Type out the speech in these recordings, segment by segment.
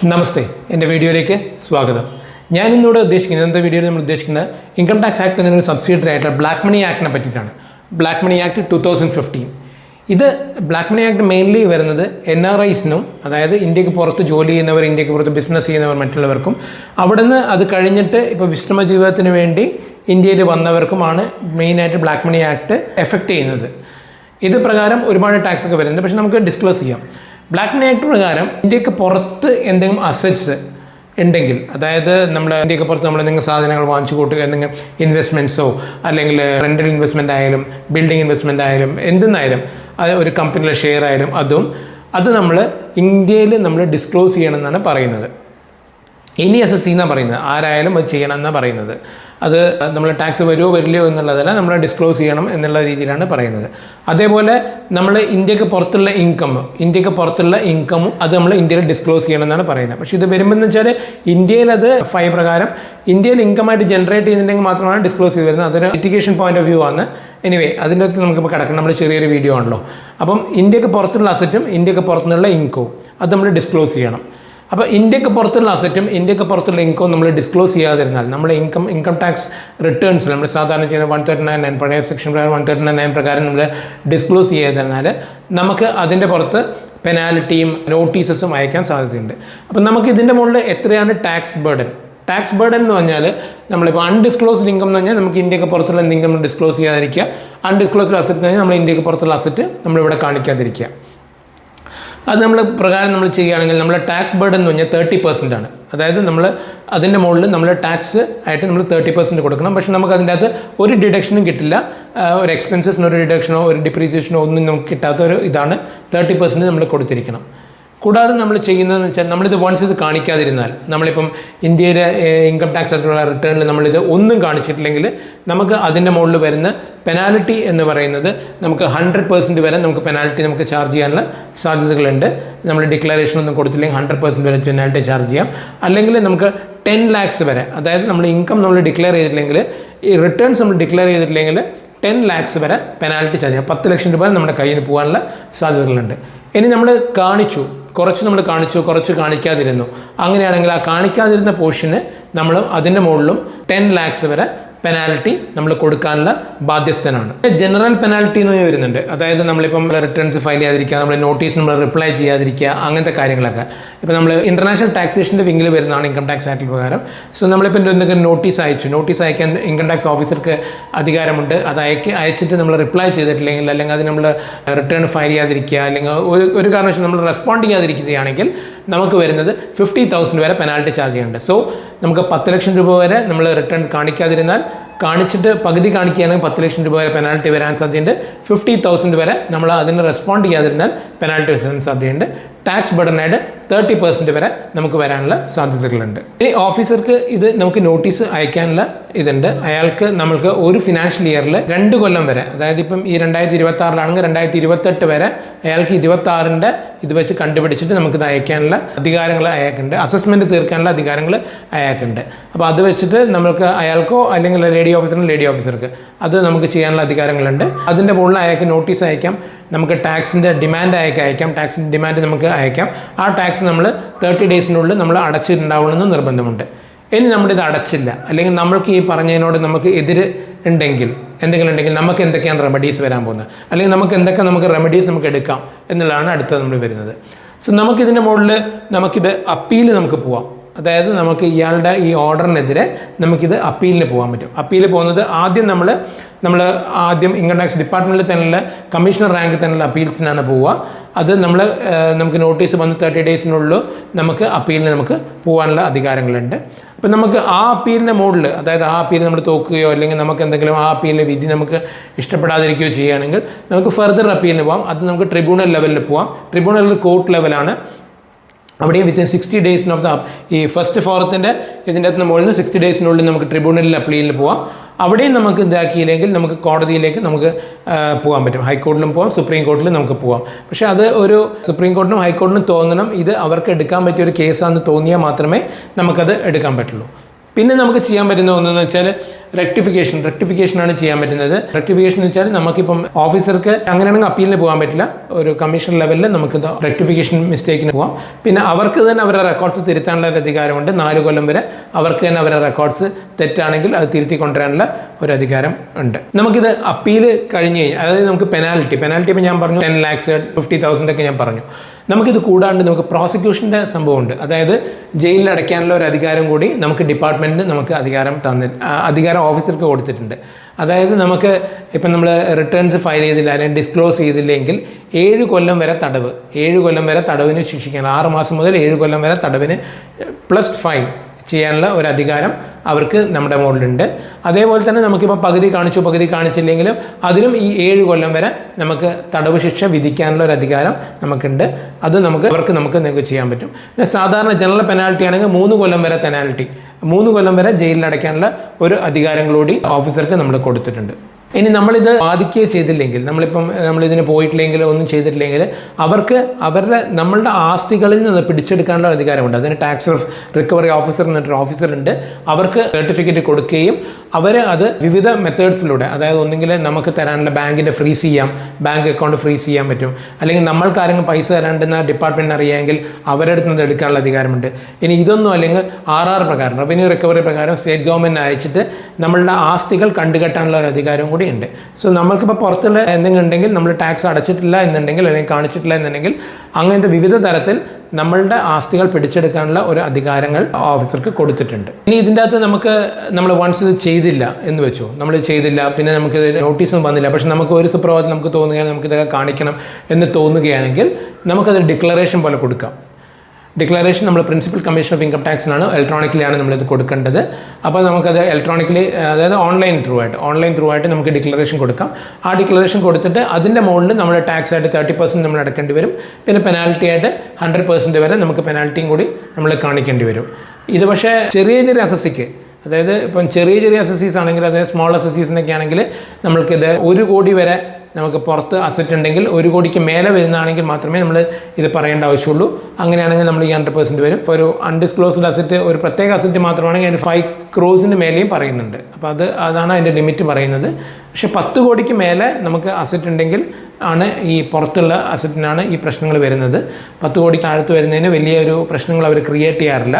നമസ്തേ, എൻ്റെ വീഡിയോയിലേക്ക് സ്വാഗതം. ഞാൻ ഇന്നിവിടെ ഉദ്ദേശിക്കുന്നത്, ഇന്നത്തെ വീഡിയോയിൽ നമ്മൾ ഉദ്ദേശിക്കുന്നത് ഇൻകം ടാക്സ് ആക്ട് എന്നൊരു സബ്സിഡിയറി ആയിട്ടുള്ള ബ്ലാക്ക് മണി ആക്ടിനെ പറ്റിയിട്ടാണ്. Black money act 2015. ഇത് ബ്ലാക്ക് മണി ആക്ട് മെയിൻലി വരുന്നത് NRIസിനും, അതായത് ഇന്ത്യക്ക് പുറത്ത് ജോലി ചെയ്യുന്നവർ, ഇന്ത്യക്ക് പുറത്ത് ബിസിനസ് ചെയ്യുന്നവർ, മറ്റുള്ളവർക്കും അവിടുന്ന് അത് കഴിഞ്ഞിട്ട് ഇപ്പോൾ വിശ്രമ ജീവിതത്തിന് വേണ്ടി ഇന്ത്യയിൽ വന്നവർക്കുമാണ് മെയിനായിട്ട് ബ്ലാക്ക് മണി ആക്ട് എഫക്റ്റ് ചെയ്യുന്നത്. ഇത് പ്രകാരം ഒരുപാട് ടാക്സ് ഒക്കെ വരുന്നുണ്ട്, പക്ഷേ നമുക്ക് ഡിസ്ക്ലോസ് ചെയ്യാം. ബ്ലാക്ക് മണി ആക്ട് പ്രകാരം ഇന്ത്യക്ക് പുറത്ത് എന്തെങ്കിലും അസറ്റ്സ് ഉണ്ടെങ്കിൽ, അതായത് നമ്മുടെ ഇന്ത്യക്ക് പുറത്ത് നമ്മൾ എന്തെങ്കിലും സാധനങ്ങൾ വാങ്ങിച്ചു കൂട്ടുക, എന്തെങ്കിലും ഇൻവെസ്റ്റ്മെൻറ്റ്സോ അല്ലെങ്കിൽ റെൻ്റൽ ഇൻവെസ്റ്റ്മെൻ്റ് ആയാലും ബിൽഡിംഗ് ഇൻവെസ്റ്റ്മെൻ്റ് ആയാലും എന്തെന്നായാലും, അത് ഒരു കമ്പനിയിലെ ഷെയർ ആയാലും അത് നമ്മൾ ഇന്ത്യയിൽ നമ്മൾ ഡിസ്ക്ലോസ് ചെയ്യണമെന്നാണ് പറയുന്നത്. NESSC എന്നാണ് പറയുന്നത്. ആരായാലും അത് ചെയ്യണം എന്നാണ് പറയുന്നത്. അത് നമ്മൾ ടാക്സ് വരുമോ വരില്ലയോ എന്നുള്ളതല്ല, നമ്മൾ ഡിസ്ക്ലോസ് ചെയ്യണം എന്നുള്ള രീതിയിലാണ് പറയുന്നത്. അതേപോലെ നമ്മൾ ഇന്ത്യക്ക് പുറത്തുള്ള ഇൻകമും അത് നമ്മൾ ഇന്ത്യയിൽ ഡിസ്ക്ലോസ് ചെയ്യണം എന്നാണ് പറയുന്നത്. പക്ഷേ ഇത് വരുമ്പോൾ എന്ന് വെച്ചാൽ ഇന്ത്യയിൽ അത് FI പ്രകാരം ഇന്ത്യയിൽ ഇൻകമായിട്ട് ജനറേറ്റ് ചെയ്യുന്നുണ്ടെങ്കിൽ മാത്രമാണ് ഡിസ്ക്ലോസ് ചെയ്ത് വരുന്നത്. അതൊരു ലിറ്റിഗേഷൻ പോയിന്റ് ഓഫ് വ്യൂ ആണ്. എനിവേ, അതിൻ്റെ അകത്ത് നമുക്കിപ്പോൾ കിടക്കണം. നമ്മൾ ചെറിയൊരു വീഡിയോ ആണല്ലോ. അപ്പം ഇന്ത്യക്ക് പുറത്തുള്ള അസറ്റും ഇന്ത്യക്ക് പുറത്തുനിന്നുള്ള ഇൻകവും അത് നമ്മൾ ഡിസ്ക്ലോസ് ചെയ്യണം. അപ്പോൾ ഇന്ത്യക്ക് പുറത്തുള്ള അസറ്റും ഇന്ത്യക്ക് പുറത്തുള്ള ഇൻകവും നമ്മൾ ഡിസ്ക്ലോസ് ചെയ്യാതിരുന്നാൽ, നമ്മുടെ ഇൻകം ടാക്സ് റിട്ടേൺസ് നമ്മൾ സാധാരണ ചെയ്യുന്ന 139(9) പഴയ സെക്ഷൻ പ്രകാരം 139(9) പ്രകാരം നമ്മൾ ഡിസ്ക്ലോസ് ചെയ്യാതിരുന്നാൽ നമുക്ക് അതിൻ്റെ പുറത്ത് പെനാൽറ്റിയും നോട്ടീസസും അയക്കാൻ സാധ്യതയുണ്ട്. അപ്പം നമുക്ക് ഇതിൻ്റെ മുകളിൽ എത്രയാണ് ടാക്സ് ബേർഡൻ എന്ന് പറഞ്ഞാൽ, നമ്മളിപ്പോൾ അൺഡിസ്ക്ലോസ്ഡ് ഇൻകം എന്ന് പറഞ്ഞാൽ നമുക്ക് ഇന്ത്യക്ക് പുറത്തുള്ള ഇൻകം ഡിസ്ക്ലോസ് ചെയ്യാതിരിക്കുക. അൺഡിസ്ക്ലോസ്ഡ് അസറ്റ് എന്ന് പറഞ്ഞാൽ നമ്മൾ ഇന്ത്യക്ക് പുറത്തുള്ള അസറ്റ് നമ്മളിവിടെ കാണിക്കാതിരിക്കുക. അത് നമ്മൾ പ്രകാരം നമ്മൾ ചെയ്യുകയാണെങ്കിൽ നമ്മുടെ ടാക്സ് ബേർഡൻ എന്ന് പറഞ്ഞാൽ 30% ആണ്. അതായത് നമ്മൾ അതിൻ്റെ മുകളിൽ നമ്മൾ ടാക്സ് ആയിട്ട് നമ്മൾ 30% കൊടുക്കണം. പക്ഷേ നമുക്ക് അതിൻ്റെ അകത്ത് ഒരു ഡിഡക്ഷനും കിട്ടില്ല. ഒരു എക്സ്പെൻസസിന് ഒരു ഡിഡക്ഷനോ ഒരു ഡിപ്രീസിയേഷനോ ഒന്നും നമുക്ക് കിട്ടാത്ത ഒരു ഇതാണ് 30% നമ്മൾ കൊടുത്തിരിക്കണം. കൂടാതെ നമ്മൾ ചെയ്യുന്നതെന്ന് വെച്ചാൽ, നമ്മളിത് വൺസ് ഇത് കാണിക്കാതിരുന്നാൽ, നമ്മളിപ്പം ഇന്ത്യയിലെ ഇൻകം ടാക്സ് ആയിട്ടുള്ള റിട്ടേണിൽ നമ്മളിത് ഒന്നും കാണിച്ചിട്ടില്ലെങ്കിൽ നമുക്ക് അതിൻ്റെ മുകളിൽ വരുന്ന പെനാൽറ്റി എന്ന് പറയുന്നത് നമുക്ക് 100% വരെ നമുക്ക് പെനാൽറ്റി നമുക്ക് ചാർജ് ചെയ്യാനുള്ള സാധ്യതകളുണ്ട്. നമ്മൾ ഡിക്ലറേഷൻ ഒന്നും കൊടുത്തില്ലെങ്കിൽ 100% വരെ പെനാൽറ്റി ചാർജ് ചെയ്യാം. അല്ലെങ്കിൽ നമുക്ക് 10 lakhs വരെ, അതായത് നമ്മൾ ഇൻകം നമ്മൾ ഡിക്ലെയർ ചെയ്തിട്ടില്ലെങ്കിൽ, ഈ റിട്ടേൺസ് നമ്മൾ ഡിക്ലെയർ ചെയ്തിട്ടില്ലെങ്കിൽ 10 lakhs വരെ പെനാൽറ്റി ചാർജ് ചെയ്യാം. 10 ലക്ഷം രൂപ നമ്മുടെ കയ്യിൽ നിന്ന് പോകാനുള്ള സാധ്യതകളുണ്ട്. ഇനി നമ്മൾ കുറച്ച് കാണിക്കാതിരുന്നു. അങ്ങനെയാണെങ്കിൽ ആ കാണിക്കാതിരുന്ന പോർഷന് നമ്മൾ അതിൻ്റെ മുകളിലും 10 lakhs വരെ പെനാൽറ്റി നമ്മൾ കൊടുക്കാനുള്ള ബാധ്യസ്ഥനാണ്. ജനറൽ പെനാൽറ്റി എന്ന് വരുന്നുണ്ട്. അതായത് നമ്മളിപ്പം റിട്ടേൺസ് ഫയൽ ചെയ്യാതിരിക്കുക, നമ്മൾ നോട്ടീസ് നമ്മൾ റിപ്ലൈ ചെയ്യാതിരിക്കുക, അങ്ങനത്തെ കാര്യങ്ങളൊക്കെ. ഇപ്പോൾ നമ്മൾ ഇൻ്റർനാഷണൽ ടാക്സേഷൻ്റെ വിങ്ങിൽ വരുന്നതാണ് ഇൻകം ടാക്സ് ആക്ട് പ്രകാരം. സോ നമ്മളിപ്പോൾ എന്തെങ്കിലും നോട്ടീസ് അയക്കാൻ ഇൻകം ടാക്സ് ഓഫീസർക്ക് അധികാരമുണ്ട്. അത് അയച്ചിട്ട് നമ്മൾ റിപ്ലൈ ചെയ്തിട്ടില്ലെങ്കിൽ, അല്ലെങ്കിൽ അത് നമ്മൾ റിട്ടേൺ ഫയൽ ചെയ്യാതിരിക്കുക, അല്ലെങ്കിൽ ഒരു കാരണവശാലും നമ്മൾ റെസ്പോണ്ട് ചെയ്യാതിരിക്കുകയാണെങ്കിൽ നമുക്ക് വരുന്നത് 50,000 വരെ പെനാൽറ്റി ചാർജ് ചെയ്യുന്നുണ്ട്. സോ നമുക്ക് 10 ലക്ഷം രൂപ വരെ നമ്മൾ റിട്ടേൺ കാണിക്കാതിരുന്നാൽ, കാണിച്ചിട്ട് പകുതി കാണിക്കുകയാണെങ്കിൽ 10 ലക്ഷം രൂപ വരെ പെനാൽറ്റി വരാൻ സാധ്യതയുണ്ട്. 50,000 വരെ നമ്മൾ അതിന് റെസ്പോണ്ട് ചെയ്യാതിരുന്നാൽ പെനാൽറ്റി വരാൻ സാധ്യതയുണ്ട്. ടാക്സ് ബർഡനായിട്ട് 30% വരെ നമുക്ക് വരാനുള്ള സാധ്യതകളുണ്ട്. ഈ ഓഫീസർക്ക് ഇത് നമുക്ക് നോട്ടീസ് അയക്കാനുള്ള ഇതുണ്ട്. നമ്മൾക്ക് ഒരു ഫിനാൻഷ്യൽ ഇയറിൽ 2 കൊല്ലം വരെ, അതായത് ഇപ്പം ഈ 2026 2028 വരെ അയാൾക്ക് 26ൻ്റെ ഇത് വെച്ച് കണ്ടുപിടിച്ചിട്ട് നമുക്കിത് അയക്കാനുള്ള അധികാരങ്ങൾ അയാൾക്കുണ്ട്. അസസ്മെൻറ്റ് തീർക്കാനുള്ള അധികാരങ്ങൾ അയാൾക്കുണ്ട്. അപ്പോൾ അത് വെച്ചിട്ട് നമുക്ക് അയാൾക്കോ അല്ലെങ്കിൽ ലേഡി ഓഫീസർക്ക് അത് നമുക്ക് ചെയ്യാനുള്ള അധികാരങ്ങളുണ്ട്. അതിൻ്റെ മുകളിൽ അയാൾക്ക് നോട്ടീസ് അയക്കാം. നമുക്ക് ടാക്സിൻ്റെ ഡിമാൻഡ് അയക്കാം. ടാക്സിൻ്റെ ഡിമാൻഡ് നമുക്ക് അയക്കാം. ആ ടാക്സ് നമ്മൾ 30 ഡേയ്സിനുള്ളിൽ നമ്മൾ അടച്ചിട്ടുണ്ടാവണമെന്ന് നിർബന്ധമുണ്ട്. ഇനി നമ്മളിത് അടച്ചില്ല, അല്ലെങ്കിൽ നമ്മൾക്ക് ഈ പറഞ്ഞതിനോട് നമുക്ക് എന്തെങ്കിലും ഉണ്ടെങ്കിൽ നമുക്ക് എന്തൊക്കെയാണ് റെമഡീസ് വരാൻ പോകുന്നത്, അല്ലെങ്കിൽ നമുക്ക് റെമഡീസ് നമുക്ക് എടുക്കാം എന്നുള്ളതാണ് അടുത്തത് നമ്മൾ വരുന്നത്. സോ നമുക്കിതിൻ്റെ മുകളിൽ നമുക്കിത് അപ്പീൽ നമുക്ക് പോവാം. അതായത് നമുക്ക് ഇയാളുടെ ഈ ഓർഡറിനെതിരെ നമുക്കിത് അപ്പീലിന് പോകാൻ പറ്റും. അപ്പീൽ പോകുന്നത് നമ്മൾ ആദ്യം ഇൻകം ടാക്സ് ഡിപ്പാർട്ട്മെൻറ്റിൽ തന്നെയുള്ള കമ്മീഷണർ റാങ്കിൽ തന്നെയുള്ള അപ്പീൽസിനാണ് പോവുക. അത് നമുക്ക് നോട്ടീസ് വന്ന് 30 ഡേയ്സിനുള്ളിൽ നമുക്ക് അപ്പീലിന് നമുക്ക് പോകാനുള്ള അധികാരങ്ങളുണ്ട്. അപ്പം നമുക്ക് ആ അപ്പീലിൻ്റെ മുകളിൽ, അതായത് ആ അപ്പീൽ നമ്മൾ തോക്കുകയോ അല്ലെങ്കിൽ നമുക്ക് എന്തെങ്കിലും ആ അപ്പീലിൻ്റെ വിധി നമുക്ക് ഇഷ്ടപ്പെടാതിരിക്കുകയോ ചെയ്യുകയാണെങ്കിൽ നമുക്ക് ഫർദർ അപ്പീലിന് പോകാം. അത് നമുക്ക് ട്രിബ്യൂണൽ ലെവലിൽ പോകാം. ട്രിബ്യൂണൽ കോർട്ട് ലെവലാണ്. അവിടെയും വിത്തിൻ 60 ഡേയ്സിന് ഓഫ് ഈ ഫസ്റ്റ് ഫോറത്തിൻ്റെ ഇതിൻ്റെ അകത്ത് മുകളിൽ 60 ഡേയ്സിനുള്ളിൽ നമുക്ക് ട്രിബ്യൂണലിൽ അപ്പീലിന് പോകാം. അവിടെയും നമുക്ക് ഇതാക്കിയില്ലെങ്കിൽ നമുക്ക് കോടതിയിലേക്ക് നമുക്ക് പോകാൻ പറ്റും. ഹൈക്കോടതിയിലും പോകാം, സുപ്രീം കോടതിയിലും നമുക്ക് പോകാം. പക്ഷേ അത് ഒരു സുപ്രീം കോടതിനും ഹൈക്കോടതിനും തോന്നണം ഇത് അവർക്ക് എടുക്കാൻ പറ്റിയ ഒരു കേസാണെന്ന് തോന്നിയാൽ മാത്രമേ നമുക്കത് എടുക്കാൻ പറ്റുള്ളൂ. പിന്നെ നമുക്ക് ചെയ്യാൻ പറ്റുന്ന ഒന്നെന്ന് വെച്ചാൽ റെക്ടിഫിക്കേഷനാണ് ചെയ്യാൻ പറ്റുന്നത്. റെക്ടിഫിക്കേഷൻ എന്ന് വെച്ചാൽ നമുക്കിപ്പം ഓഫീസർക്ക് അങ്ങനെയാണെങ്കിൽ അപ്പീലിന് പോകാൻ പറ്റില്ല, ഒരു കമ്മീഷൻ ലെവലിൽ നമുക്ക് റെക്ടിഫിക്കേഷൻ മിസ്റ്റേക്കിന് പോകാം. പിന്നെ അവർക്ക് തന്നെ അവരുടെ റെക്കോർഡ്സ് തിരുത്താനുള്ള ഒരു അധികാരമുണ്ട്. 4 കൊല്ലം വരെ അവർക്ക് തന്നെ അവരുടെ റെക്കോർഡ്സ് തെറ്റാണെങ്കിൽ അത് തിരുത്തി കൊണ്ടുവരാനുള്ള ഒരു അധികാരം ഉണ്ട്. നമുക്കിത് അപ്പീൽ കഴിഞ്ഞ് കഴിഞ്ഞാൽ, അതായത് നമുക്ക് പെനാൽറ്റി ഇപ്പോൾ ഞാൻ പറഞ്ഞു 10 lakhs 50,000 ഒക്കെ ഞാൻ പറഞ്ഞു. നമുക്കിത് കൂടാണ്ട് നമുക്ക് പ്രോസിക്യൂഷൻ്റെ സംഭവമുണ്ട്. അതായത് ജയിലിൽ അടയ്ക്കാനുള്ള ഒരു അധികാരം കൂടി നമുക്ക് ഡിപ്പാർട്ട്മെൻറ്റ് നമുക്ക് അധികാരം ഓഫീസർക്ക് കൊടുത്തിട്ടുണ്ട്. അതായത് നമുക്ക് ഇപ്പം നമ്മൾ റിട്ടേൺസ് ഫയൽ ചെയ്തില്ല അല്ലെങ്കിൽ ഡിസ്ക്ലോസ് ചെയ്തില്ലെങ്കിൽ 7 കൊല്ലം വരെ തടവ്, 7 കൊല്ലം വരെ തടവിന് ശിക്ഷിക്കണം. 6 മാസം മുതൽ 7 കൊല്ലം വരെ തടവിന് പ്ലസ് ഫൈൻ ചെയ്യാനുള്ള ഒരു അധികാരം അവർക്ക് നമ്മുടെ മുകളിലുണ്ട്. അതേപോലെ തന്നെ നമുക്കിപ്പോൾ പകുതി കാണിച്ചില്ലെങ്കിലും അതിലും ഈ 7 കൊല്ലം വരെ നമുക്ക് തടവ് ശിക്ഷ വിധിക്കാനുള്ള ഒരു അധികാരം നമുക്കുണ്ട്. അത് നമുക്ക് ചെയ്യാൻ പറ്റും. പിന്നെ സാധാരണ ജനറൽ പെനാൽറ്റി ആണെങ്കിൽ 3 കൊല്ലം വരെ പെനാൽറ്റി, 3 കൊല്ലം വരെ ജയിലിൽ അടയ്ക്കാനുള്ള ഒരു അധികാരം കൂടി ഓഫീസർക്ക് നമ്മൾ കൊടുത്തിട്ടുണ്ട്. ഇനി നമ്മളിത് ബാധിക്കുകയോ ചെയ്തില്ലെങ്കിൽ, നമ്മളിതിന് പോയിട്ടില്ലെങ്കിൽ ഒന്നും ചെയ്തിട്ടില്ലെങ്കിൽ അവർക്ക് നമ്മളുടെ ആസ്തികളിൽ നിന്ന് പിടിച്ചെടുക്കാനുള്ള അധികാരമുണ്ട്. അതിന് ടാക്സ് റിക്കവറി ഓഫീസർ എന്നിട്ടൊരു ഓഫീസർ ഉണ്ട്. അവർക്ക് സർട്ടിഫിക്കറ്റ് കൊടുക്കുകയും അവർ അത് വിവിധ മെത്തേഡ്സിലൂടെ, അതായത് ഒന്നെങ്കിൽ നമുക്ക് തരാനുള്ള ബാങ്കിൻ്റെ ഫ്രീസ് ചെയ്യാം, ബാങ്ക് അക്കൗണ്ട് ഫ്രീസ് ചെയ്യാൻ പറ്റും. അല്ലെങ്കിൽ നമ്മൾക്ക് ആരെങ്കിലും പൈസ തരാണ്ടെന്ന ഡിപ്പാർട്ട്മെൻറ്റിന് അറിയാമെങ്കിൽ അവരുടെ അടുത്ത് നിന്ന് എടുക്കാനുള്ള അധികാരമുണ്ട്. ഇനി ഇതൊന്നും അല്ലെങ്കിൽ RR പ്രകാരം, റവന്യൂ റിക്കവറി പ്രകാരം സ്റ്റേറ്റ് ഗവൺമെൻറ് അയച്ചിട്ട് നമ്മളുടെ ആസ്തികൾ കണ്ടുകെട്ടാനുള്ള ഒരു അധികാരം കൂടി ഉണ്ട്. സോ നമ്മൾക്കിപ്പോൾ പുറത്തുള്ള എന്തെങ്കിലും ഉണ്ടെങ്കിൽ, നമ്മൾ ടാക്സ് അടച്ചിട്ടില്ല എന്നുണ്ടെങ്കിൽ അല്ലെങ്കിൽ കാണിച്ചിട്ടില്ല എന്നുണ്ടെങ്കിൽ അങ്ങനത്തെ വിവിധ തരത്തിൽ നമ്മളുടെ ആസ്തികൾ പിടിച്ചെടുക്കാനുള്ള ഒരു അധികാരങ്ങൾ ഓഫീസർക്ക് കൊടുത്തിട്ടുണ്ട്. ഇനി ഇതിൻ്റെ അകത്ത് നമ്മൾ വൺസ് ഇത് ചെയ്തില്ല എന്ന് വെച്ചോ, നമ്മൾ ചെയ്തില്ല, പിന്നെ നമുക്ക് നോട്ടീസും വന്നില്ല, പക്ഷെ നമുക്ക് ഒരു സുപ്രഭാതത്തിൽ നമുക്ക് തോന്നുകയാണെങ്കിൽ നമുക്കിതൊക്കെ കാണിക്കണം എന്ന് തോന്നുകയാണെങ്കിൽ നമുക്കത് ഡിക്ലറേഷൻ പോലെ കൊടുക്കാം. ഡിക്ലറേഷൻ നമ്മൾ പ്രിൻസിപ്പൽ കമ്മീഷൻ ഓഫ് ഇൻകം ടാക്സിനാണ്, ഇലക്ട്രോണിക്കലിയാണ് നമ്മളിത് കൊടുക്കേണ്ടത്. അപ്പോൾ നമുക്കത് ഇലക്ട്രോണിക്കലി, അതായത് ഓൺലൈൻ ത്രൂ ആയിട്ട് നമുക്ക് ഡിക്ലറേഷൻ കൊടുക്കാം. ആ ഡിക്ലറേഷൻ കൊടുത്തിട്ട് അതിൻ്റെ മുകളിൽ നമ്മൾ ടാക്സ് ആയിട്ട് 30% നമ്മൾ അടക്കേണ്ടി വരും. പിന്നെ പെനാൽറ്റി ആയിട്ട് 100% വരെ നമുക്ക് പെനാൽറ്റിയും കൂടി നമ്മൾ കാണിക്കേണ്ടി വരും. ഇത് പക്ഷേ ചെറിയ അസസ്സിക്ക്, അതായത് ഇപ്പം ചെറിയ അസസീസ് ആണെങ്കിൽ, അതായത് സ്മോൾ അസസീസിനൊക്കെ ആണെങ്കിൽ നമ്മൾക്കിത് 1 കോടി വരെ നമുക്ക് പുറത്ത് അസറ്റ് ഉണ്ടെങ്കിൽ 1 കോടിക്ക് മേലെ വരുന്നതാണെങ്കിൽ മാത്രമേ നമ്മൾ ഇത് പറയേണ്ട ആവശ്യമുള്ളൂ. അങ്ങനെയാണെങ്കിൽ നമ്മൾ ഈ 100% വരും. ഇപ്പോൾ ഒരു അൺഡിസ്ക്ലോസ്ഡ് അസറ്റ്, ഒരു പ്രത്യേക അസറ്റ് മാത്രമാണെങ്കിൽ അതിന് 5 crores മേലെയും പറയുന്നുണ്ട്. അപ്പോൾ അതാണ് അതിൻ്റെ ലിമിറ്റ് പറയുന്നത്. പക്ഷേ 10 കോടിക്ക് മേലെ നമുക്ക് അസറ്റ് ഉണ്ടെങ്കിൽ ആണ് ഈ പുറത്തുള്ള അസറ്റിനാണ് ഈ പ്രശ്നങ്ങൾ വരുന്നത്. 10 കോടിക്ക് താഴത്ത് വരുന്നതിന് വലിയൊരു പ്രശ്നങ്ങൾ അവർ ക്രിയേറ്റ് ചെയ്യാറില്ല.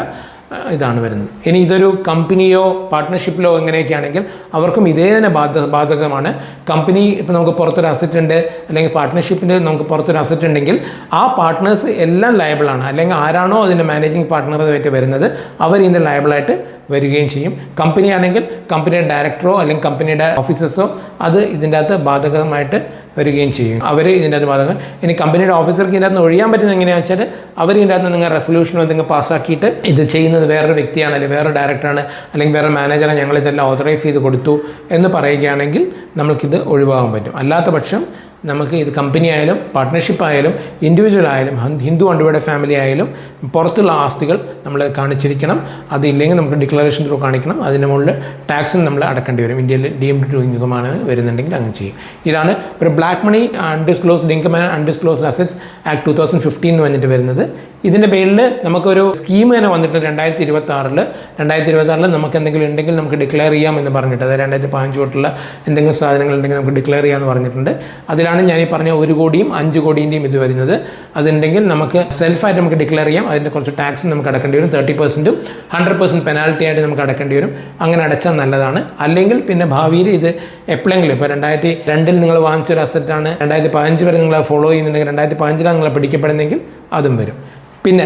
ഇതാണ് വരുന്നത്. ഇനി ഇതൊരു കമ്പനിയോ പാർട്ട്ണർഷിപ്പിലോ എങ്ങനെയൊക്കെ ആണെങ്കിൽ അവർക്കും ഇതേ തന്നെ ബാധകമാണ്. കമ്പനി ഇപ്പോൾ നമുക്ക് പുറത്തൊരു അസറ്റ് ഉണ്ട്, അല്ലെങ്കിൽ പാർട്ട്ണർഷിപ്പിൻ്റെ നമുക്ക് പുറത്തൊരു അസറ്റ് ഉണ്ടെങ്കിൽ ആ പാർട്ട്നേഴ്സ് എല്ലാം ലയബിളാണ്. അല്ലെങ്കിൽ ആരാണോ അതിൻ്റെ മാനേജിങ് പാർട്ട്ണറായിട്ട് വരുന്നത് അവർ ഇതിൻ്റെ ലയബിളായിട്ട് വരികയും ചെയ്യും. കമ്പനി ആണെങ്കിൽ കമ്പനിയുടെ ഡയറക്ടറോ അല്ലെങ്കിൽ കമ്പനിയുടെ ഓഫീസേഴ്സോ അത് ഇതിൻ്റെ അകത്ത് ബാധകമായിട്ട് വരികയും ചെയ്യും. അവർ ഇതിൻ്റെ അകത്ത് ബാധകം. ഇനി കമ്പനിയുടെ ഓഫീസർക്ക് ഇതിൻ്റെ അകത്ത് ഒഴിയാൻ പറ്റുന്നത് എങ്ങനെയാണെന്ന് വെച്ചാൽ അവർ ഇതിൻ്റെ അകത്ത് നിങ്ങൾ റെസൊല്യൂഷനോ എന്തെങ്കിലും പാസ്സാക്കിയിട്ട് ഇത് ചെയ്യുന്നത് വേറൊരു വ്യക്തിയാണ്, അല്ലെങ്കിൽ വേറെ ഡയറക്ടറാണ്, അല്ലെങ്കിൽ വേറെ മാനേജറാണ്, ഞങ്ങളിതെല്ലാം ഓതറൈസ് ചെയ്ത് കൊടുത്തു എന്ന് പറയുകയാണെങ്കിൽ നമ്മൾക്കിത് ഒഴിവാകാൻ പറ്റും. അല്ലാത്ത പക്ഷം നമുക്ക് ഇത് കമ്പനി ആയാലും പാർട്ട്ണർഷിപ്പ് ആയാലും ഇൻഡിവിജ്വൽ ആയാലും ഹിന്ദു അൺഡിവൈഡഡ് ഫാമിലി ആയാലും പുറത്തുള്ള ആസ്തികൾ നമ്മൾ കാണിച്ചിരിക്കണം. അതില്ലെങ്കിൽ നമുക്ക് ഡിക്ലറേഷൻ ത്രൂ കാണിക്കണം. അതിന് മുകളിൽ ടാക്സും നമ്മൾ അടക്കേണ്ടി വരും. ഇന്ത്യയിൽ ഡീംഡ് ടു ഇൻകമാണ് വരുന്നുണ്ടെങ്കിൽ അങ്ങനെ ചെയ്യും. ഇതാണ് ഒരു black money undisclosed income and undisclosed assets act 2015 എന്ന് വന്നിട്ട് വരുന്നത്. ഇതിൻ്റെ പേരിൽ നമുക്കൊരു സ്കീം തന്നെ വന്നിട്ടുണ്ട് 2026 നമുക്ക് എന്തെങ്കിലും ഉണ്ടെങ്കിൽ നമുക്ക് ഡിക്ലെയർ ചെയ്യാം എന്ന് പറഞ്ഞിട്ട്, അതായത് 2015 തൊട്ടുള്ള എന്തെങ്കിലും സാധനങ്ങൾ ഉണ്ടെങ്കിൽ നമുക്ക് ഡിക്ലെയർ ചെയ്യാമെന്ന് പറഞ്ഞിട്ടുണ്ട്. അതിലാണ് ഞാൻ ഈ പറഞ്ഞ 1 കോടിയും 5 കോടിൻ്റെയും ഇത് വരുന്നത്. അതുണ്ടെങ്കിൽ നമുക്ക് സെൽഫായിട്ട് നമുക്ക് ഡിക്ലെയർ ചെയ്യാം. അതിൻ്റെ കുറച്ച് ടാക്സ് നമുക്ക് അടക്കേണ്ടി വരും. 30%, 100% പെനാൽറ്റി ആയിട്ട് നമുക്ക് അടക്കേണ്ടി വരും. അങ്ങനെ അടച്ചാൽ നല്ലതാണ്. അല്ലെങ്കിൽ പിന്നെ ഭാവിയിൽ ഇത് എപ്പോഴെങ്കിലും, ഇപ്പോൾ 2002 നിങ്ങൾ വാങ്ങിച്ചൊരു അസറ്റാണ് 2015 വരെ നിങ്ങൾ ഫോളോ ചെയ്യുന്നുണ്ടെങ്കിൽ 2015 നിങ്ങൾ പിടിക്കപ്പെടുന്നെങ്കിൽ അതും വരും. പിന്നെ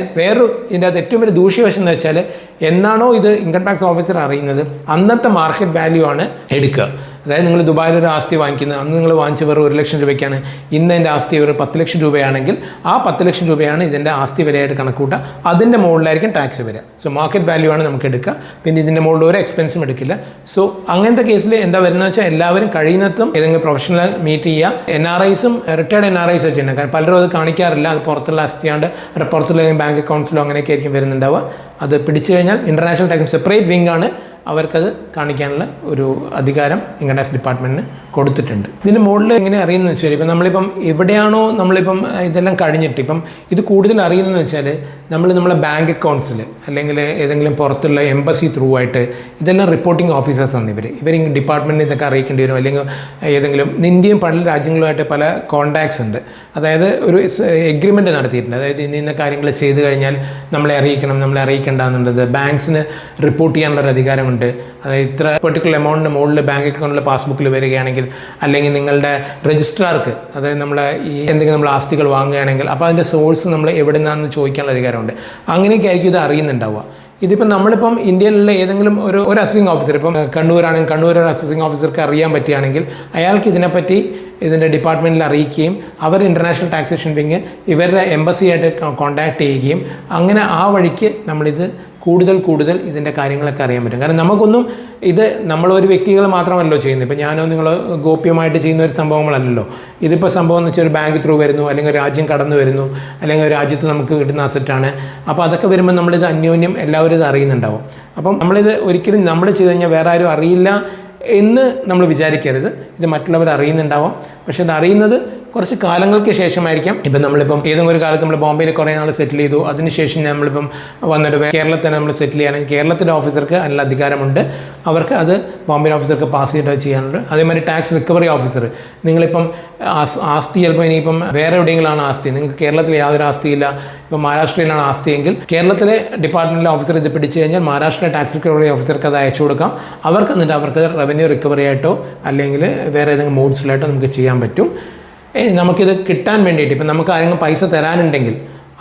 ഇതിൻ്റെ അകത്ത് ഏറ്റവും വലിയ ദൂഷ്യവശം എന്ന് വെച്ചാൽ, എന്നാണോ ഇത് ഇൻകം ടാക്സ് ഓഫീസർ അറിയുന്നത് അന്നത്തെ മാർക്കറ്റ് വാല്യൂ ആണ് എടുക്കുക. അതായത് നിങ്ങൾ ദുബായിലൊരു ആസ്തി വാങ്ങിക്കുന്നത്, അന്ന് നിങ്ങൾ വാങ്ങിച്ച വെറും 1 ലക്ഷം രൂപയ്ക്കാണ്. ഇന്ന് എൻ്റെ ആസ്തി ഒരു 10 ലക്ഷം രൂപയാണെങ്കിൽ ആ 10 ലക്ഷം രൂപയാണ് ഇതിൻ്റെ ആസ്തി വിലയായിട്ട് കണക്കൂട്ടുക. അതിൻ്റെ മുകളിലായിരിക്കും ടാക്സ് വരിക. സോ മാർക്കറ്റ് വാല്യൂ ആണ് നമുക്ക് എടുക്കുക. പിന്നെ ഇതിൻ്റെ മുകളിൽ ഒരു എക്സ്പെൻസും എടുക്കില്ല. സോ അങ്ങനത്തെ കേസിൽ എന്താ വരുന്നത് വെച്ചാൽ, എല്ലാവരും കഴിയുന്നതും ഏതെങ്കിലും പ്രൊഫഷണൽ മീറ്റ് ചെയ്യുക. NRIസും റിട്ടയർഡ് NRIs ചെയ്യുന്നത്. കാരണം പലരും അത് കാണിക്കാറില്ല. അത് പുറത്തുള്ള ആസ്തിയാണ്ട് പുറത്തുള്ള ബാങ്ക് അക്കൗണ്ട്സിലോ അങ്ങനെയൊക്കെ ആയിരിക്കും വരുന്നുണ്ടാവുക. അത് പിടിച്ചു കഴിഞ്ഞാൽ ഇന്റർനാഷണൽ ടാക്സ് സെപ്പറേറ്റ് വിങ് ആണ് അവർക്കത് കാണിക്കാനുള്ള ഒരു അധികാരം ഇൻകം ടാക്സ് ഡിപ്പാർട്ട്മെൻറ്റിന് കൊടുത്തിട്ടുണ്ട്. ഇതിന് മുകളിൽ എങ്ങനെ അറിയുന്നത് വെച്ചാൽ ഇപ്പം നമ്മളിപ്പം എവിടെയാണോ നമ്മളിപ്പം ഇതെല്ലാം കഴിഞ്ഞിട്ട് ഇപ്പം ഇത് കൂടുതൽ അറിയുന്നതെന്ന് വെച്ചാൽ നമ്മളെ ബാങ്ക് അക്കൗണ്ട്സിൽ അല്ലെങ്കിൽ ഏതെങ്കിലും പുറത്തുള്ള എംബസി ത്രൂ ആയിട്ട് ഇതെല്ലാം റിപ്പോർട്ടിംഗ് ഓഫീസേഴ്സാണ് ഇവർ ഡിപ്പാർട്ട്മെൻറ്റിന് ഇതൊക്കെ അറിയിക്കേണ്ടി വരും. അല്ലെങ്കിൽ ഏതെങ്കിലും ഇന്ത്യയും പല രാജ്യങ്ങളുമായിട്ട് പല കോൺടാക്ട്സ് ഉണ്ട്. അതായത് ഒരു എഗ്രിമെൻറ്റ് നടത്തിയിട്ടുണ്ട്. അതായത് ഇന്ന കാര്യങ്ങൾ ചെയ്തു കഴിഞ്ഞാൽ നമ്മളെ അറിയിക്കേണ്ട എന്നുള്ളത് ബാങ്ക്സിന് റിപ്പോർട്ട് ചെയ്യാനുള്ളൊരു അധികാരമുണ്ട്. അതായത് ഇത്ര പെർട്ടിക്കുലർ എമൗണ്ടിന് മുകളിൽ ബാങ്ക് അക്കൗണ്ടിൽ പാസ്ബുക്കിൽ വരികയാണെങ്കിൽ അല്ലെങ്കിൽ നിങ്ങളുടെ രജിസ്ട്രാർക്ക് അതായത് എന്തെങ്കിലും നമ്മൾ ആസ്തികൾ വാങ്ങുകയാണെങ്കിൽ അപ്പോൾ അതിൻ്റെ സോഴ്സ് നമ്മൾ എവിടെ നിന്നാണെന്ന് ചോദിക്കാനുള്ള അധികാരമുണ്ട്. അങ്ങനെയൊക്കെ ആയിരിക്കും ഇത് അറിയുന്നുണ്ടാവുക. ഇതിപ്പം നമ്മളിപ്പം ഇന്ത്യയിലുള്ള ഏതെങ്കിലും ഒരു അസസിംഗ് ഓഫീസർ ഇപ്പം കണ്ണൂരാണെങ്കിൽ കണ്ണൂർ ഒരു അസസിംഗ് ഓഫീസർക്ക് അറിയാൻ പറ്റുകയാണെങ്കിൽ അയാൾക്ക് ഇതിനെപ്പറ്റി ഇതിൻ്റെ ഡിപ്പാർട്ട്മെൻറ്റിൽ അറിയിക്കുകയും അവർ ഇൻ്റർനാഷണൽ ടാക്സേഷൻ വിങ് ഇവരുടെ എംബസിയായിട്ട് കോൺടാക്ട് ചെയ്യുകയും അങ്ങനെ ആ വഴിക്ക് നമ്മളിത് കൂടുതൽ ഇതിൻ്റെ കാര്യങ്ങളൊക്കെ അറിയാൻ പറ്റും. കാരണം നമുക്കൊന്നും ഇത് നമ്മളൊരു വ്യക്തികൾ മാത്രമല്ലോ ചെയ്യുന്നത്. ഇപ്പോൾ ഞാനോ നിങ്ങളോ ഗോപ്യമായിട്ട് ചെയ്യുന്ന ഒരു സംഭവങ്ങളല്ലല്ലോ. ഇതിപ്പോൾ സംഭവം എന്ന് വെച്ചാൽ ഒരു ബാങ്ക് ത്രൂ വരുന്നു, അല്ലെങ്കിൽ ഒരു രാജ്യം കടന്നു വരുന്നു, അല്ലെങ്കിൽ ഒരു രാജ്യത്ത് നമുക്ക് കിട്ടുന്ന അസറ്റാണ്. അപ്പോൾ അതൊക്കെ വരുമ്പോൾ നമ്മളിത് അന്യോന്യം എല്ലാവരും ഇത് അറിയുന്നുണ്ടാവും. അപ്പം നമ്മളിത് ഒരിക്കലും നമ്മൾ ചെയ്ത് കഴിഞ്ഞാൽ വേറെ ആരും അറിയില്ല എന്ന് നമ്മൾ വിചാരിക്കരുത്. ഇത് മറ്റുള്ളവർ അറിയുന്നുണ്ടാവാം. പക്ഷേ ഇത് അറിയുന്നത് കുറച്ച് കാലങ്ങൾക്ക് ശേഷമായിരിക്കാം. ഇപ്പം നമ്മളിപ്പം ഏതെങ്കിലും ഒരു കാലത്ത് നമ്മൾ ബോംബെയിൽ കുറേ നാൾ സെറ്റിൽ ചെയ്തു, അതിനുശേഷം നമ്മളിപ്പം വന്നിട്ട് കേരളത്തിൽ നമ്മൾ സെറ്റിൽ ചെയ്യുകയാണെങ്കിൽ കേരളത്തിലെ ഓഫീസർക്ക് അതിനുള്ള അധികാരമുണ്ട്. അവർക്ക് അത് ബോംബെ ഓഫീസർക്ക് പാസ് ചെയ്തിട്ട് ചെയ്യാനുണ്ട്. അതേമാതിരി ടാക്സ് റിക്കവറി ഓഫീസർ നിങ്ങളിപ്പം ആസ്തി ചിലപ്പോൾ ഇനിയിപ്പം വേറെ എവിടെയെങ്കിലാണ് ആസ്തി, നിങ്ങൾക്ക് കേരളത്തിൽ യാതൊരു ആസ്തിയില്ല, ഇപ്പം മഹാരാഷ്ട്രയിലാണ് ആസ്തിയെങ്കിൽ കേരളത്തിലെ ഡിപ്പാർട്ട്മെൻറ്റിലെ ഓഫീസർ ഇത് പിടിച്ചു കഴിഞ്ഞാൽ മഹാരാഷ്ട്ര ടാക്സ് റിക്കവറി ഓഫീസർക്ക് അത് അയച്ചു കൊടുക്കാം. അവർക്ക് റവന്യൂ റിക്കവറി ആയിട്ടോ അല്ലെങ്കിൽ വേറെ ഏതെങ്കിലും മോഡ്സിലായിട്ടോ നമുക്ക് ചെയ്യാൻ പറ്റും. നമുക്കിത് കിട്ടാൻ വേണ്ടിയിട്ട് ഇപ്പം നമുക്ക് ആരെങ്കിലും പൈസ തരാനുണ്ടെങ്കിൽ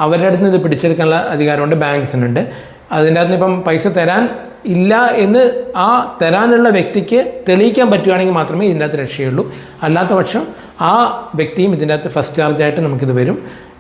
അവരുടെ അടുത്ത് നിന്ന് ഇത് പിടിച്ചെടുക്കാനുള്ള അധികാരമുണ്ട് ബാങ്ക്സിനുണ്ട്. അതിൻ്റെ അകത്ത് ഇപ്പം പൈസ തരാൻ ഇല്ല എന്ന് ആ തരാനുള്ള വ്യക്തിക്ക് തെളിയിക്കാൻ പറ്റുകയാണെങ്കിൽ മാത്രമേ ഇതിൻ്റെ അകത്ത് രക്ഷയുള്ളൂ. അല്ലാത്ത പക്ഷം ആ വ്യക്തിയും ഇതിൻ്റെ അകത്ത് ഫസ്റ്റ് ചാർജായിട്ട് നമുക്കിത് വരും.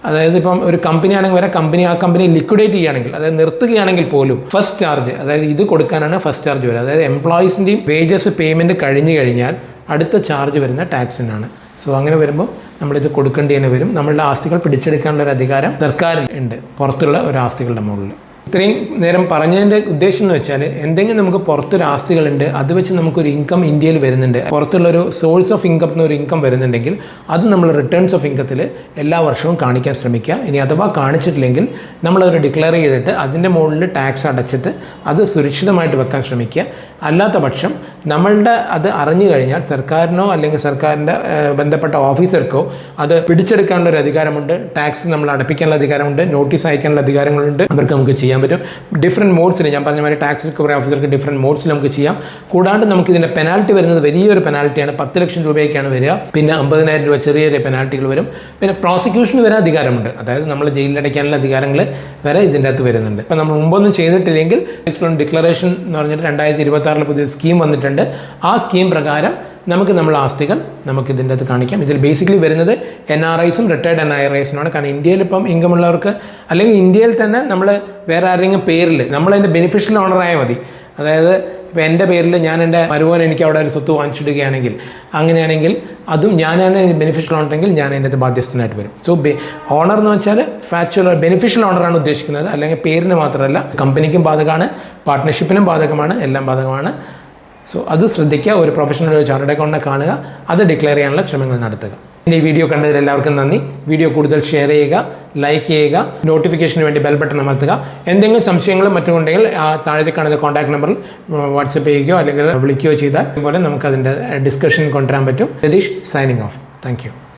അതായത് ഇപ്പം ഒരു കമ്പനി ആണെങ്കിൽ വരെ ആ കമ്പനി ലിക്വിഡേറ്റ് ചെയ്യുകയാണെങ്കിൽ അതായത് നിർത്തുകയാണെങ്കിൽ പോലും ഫസ്റ്റ് ചാർജ് അതായത് ഇത് കൊടുക്കാനാണ് ഫസ്റ്റ് ചാർജ് വരിക. അതായത് എംപ്ലോയീസിൻ്റെയും വേജസ് പേയ്മെൻറ്റ് കഴിഞ്ഞ് കഴിഞ്ഞാൽ അടുത്ത ചാർജ് വരുന്ന ടാക്സിനാണ്. സോ അങ്ങനെ വരുമ്പോൾ നമ്മളിത് കൊടുക്കേണ്ടി തന്നെ വരും. നമ്മളുടെ ആസ്തികൾ പിടിച്ചെടുക്കാനുള്ളൊരു അധികാരം സർക്കാരിന് ഉണ്ട് പുറത്തുള്ള ഒരു ആസ്തികളുടെ മുകളിൽ. ഇത്രയും നേരം പറഞ്ഞതിൻ്റെ ഉദ്ദേശം എന്ന് വെച്ചാൽ എന്തെങ്കിലും നമുക്ക് പുറത്തൊരു ആസ്തികളുണ്ട്, അത് വെച്ച് നമുക്കൊരു ഇൻകം ഇന്ത്യയിൽ വരുന്നുണ്ട്, പുറത്തുള്ളൊരു സോഴ്സ് ഓഫ് ഇൻകം ഒരു ഇൻകം വരുന്നുണ്ടെങ്കിൽ അത് നമ്മൾ റിട്ടേൺസ് ഓഫ് ഇൻകത്തിൽ എല്ലാ വർഷവും കാണിക്കാൻ ശ്രമിക്കുക. ഇനി അഥവാ കാണിച്ചിട്ടില്ലെങ്കിൽ നമ്മളതൊരു ഡിക്ലെയർ ചെയ്തിട്ട് അതിൻ്റെ മുകളിൽ ടാക്സ് അടച്ചിട്ട് അത് സുരക്ഷിതമായിട്ട് വെക്കാൻ ശ്രമിക്കുക. അല്ലാത്ത പക്ഷം നമ്മളുടെ അത് അറിഞ്ഞു കഴിഞ്ഞാൽ സർക്കാരിനോ അല്ലെങ്കിൽ സർക്കാരിൻ്റെ ബന്ധപ്പെട്ട ഓഫീസർക്കോ അത് പിടിച്ചെടുക്കാനുള്ള ഒരു അധികാരമുണ്ട്, ടാക്സ് നമ്മൾ അടപ്പിക്കാനുള്ള അധികാരമുണ്ട്, നോട്ടീസ് അയക്കാനുള്ള അധികാരങ്ങളുണ്ട്. അവർക്ക് നമുക്ക് ചെയ്യാൻ പറ്റും. ഡിഫറെൻറ്റ് മോഡ്സിൽ ഞാൻ പറഞ്ഞ മാതിരി ടാക്സ് റിക്കവറി ഓഫീസർക്ക് ഡിഫറെൻറ്റ് മോഡ്സിൽ നമുക്ക് ചെയ്യാം. കൂടാണ്ട് നമുക്ക് ഇതിൻ്റെ പെനാൽറ്റി വരുന്നത് വലിയൊരു പെനാൽറ്റിയാണ്. 10 ലക്ഷം രൂപയൊക്കെയാണ് വരിക. പിന്നെ 50,000 രൂപ ചെറിയ ചെറിയ പെനാൽറ്റികൾ വരും. പിന്നെ പ്രോസിക്യൂഷന് വരെ അധികാരമുണ്ട്. അതായത് നമ്മൾ ജയിലിലടയ്ക്കാനുള്ള അധികാരങ്ങൾ വരെ ഇതിൻ്റെ അകത്ത് വരുന്നുണ്ട്. ഇപ്പം നമ്മൾ മുമ്പൊന്നും ചെയ്തിട്ടില്ലെങ്കിൽ ഡിക്ലറേഷൻ എന്ന് പറഞ്ഞിട്ട് 2026 പുതിയ സ്കീം വന്നിട്ടുണ്ട്. ആ സ്കീം പ്രകാരം നമുക്ക് നമ്മളെ ആസ്തികൾ നമുക്ക് ഇതിൻ്റെ അകത്ത് കാണിക്കാം. ഇതിൽ ബേസിക്കലി വരുന്നത് NRIസും റിട്ടയർഡ് NRIസിനാണ്. കാരണം ഇന്ത്യയിൽ ഇപ്പം ഇൻകം ഉള്ളവർക്ക് അല്ലെങ്കിൽ ഇന്ത്യയിൽ തന്നെ നമ്മൾ വേറെ ആരെങ്കിലും പേരിൽ നമ്മളതിൻ്റെ ബെനിഫിഷ്യൽ ഓണറായാൽ മതി. അതായത് ഇപ്പോൾ എൻ്റെ പേരിൽ ഞാൻ എൻ്റെ മരുമോൻ എനിക്ക് അവിടെ ഒരു സ്വത്ത് വാങ്ങിച്ചിടുകയാണെങ്കിൽ അങ്ങനെയാണെങ്കിൽ അതും ഞാനാണ് ബെനിഫിഷ്യൽ ഓണറെങ്കിൽ ഞാൻ അതിൻ്റെ ബാധ്യസ്ഥനായിട്ട് വരും. സോ ഓണർ എന്ന് വെച്ചാൽ ഫാക്ച്വൽ ബെനിഫിഷ്യൽ ഓണറാണ് ഉദ്ദേശിക്കുന്നത്. അല്ലെങ്കിൽ പേരിന് മാത്രമല്ല, കമ്പനിക്കും ബാധകമാണ്, പാർട്ട്ണർഷിപ്പിനും ബാധകമാണ്, എല്ലാം ബാധകമാണ്. സോ അത് ശ്രദ്ധിക്കുക. ഒരു പ്രൊഫഷണൽ ചാർട്ടേഡ് അക്കൗണ്ടിനെ കാണുക, അത് ഡിക്ലെയർ ചെയ്യാനുള്ള ശ്രമങ്ങൾ നടത്തുക. ഈ വീഡിയോ കണ്ടതിൽ എല്ലാവർക്കും നന്ദി. വീഡിയോ കൂടുതൽ ഷെയർ ചെയ്യുക, ലൈക്ക് ചെയ്യുക, നോട്ടിഫിക്കേഷന് വേണ്ടി ബെൽ ബട്ടൺ അമർത്തുക. എന്തെങ്കിലും സംശയങ്ങളും മറ്റും ഉണ്ടെങ്കിൽ താഴെ കാണുന്ന കോൺടാക്ട് നമ്പറിൽ വാട്സപ്പ് ചെയ്യുകയോ അല്ലെങ്കിൽ വിളിക്കുകയോ ചെയ്താൽ അതുപോലെ നമുക്കതിൻ്റെ ഡിസ്കഷൻ കൊണ്ടുവരാൻ പറ്റും. Ratheesh signing off. Thank you.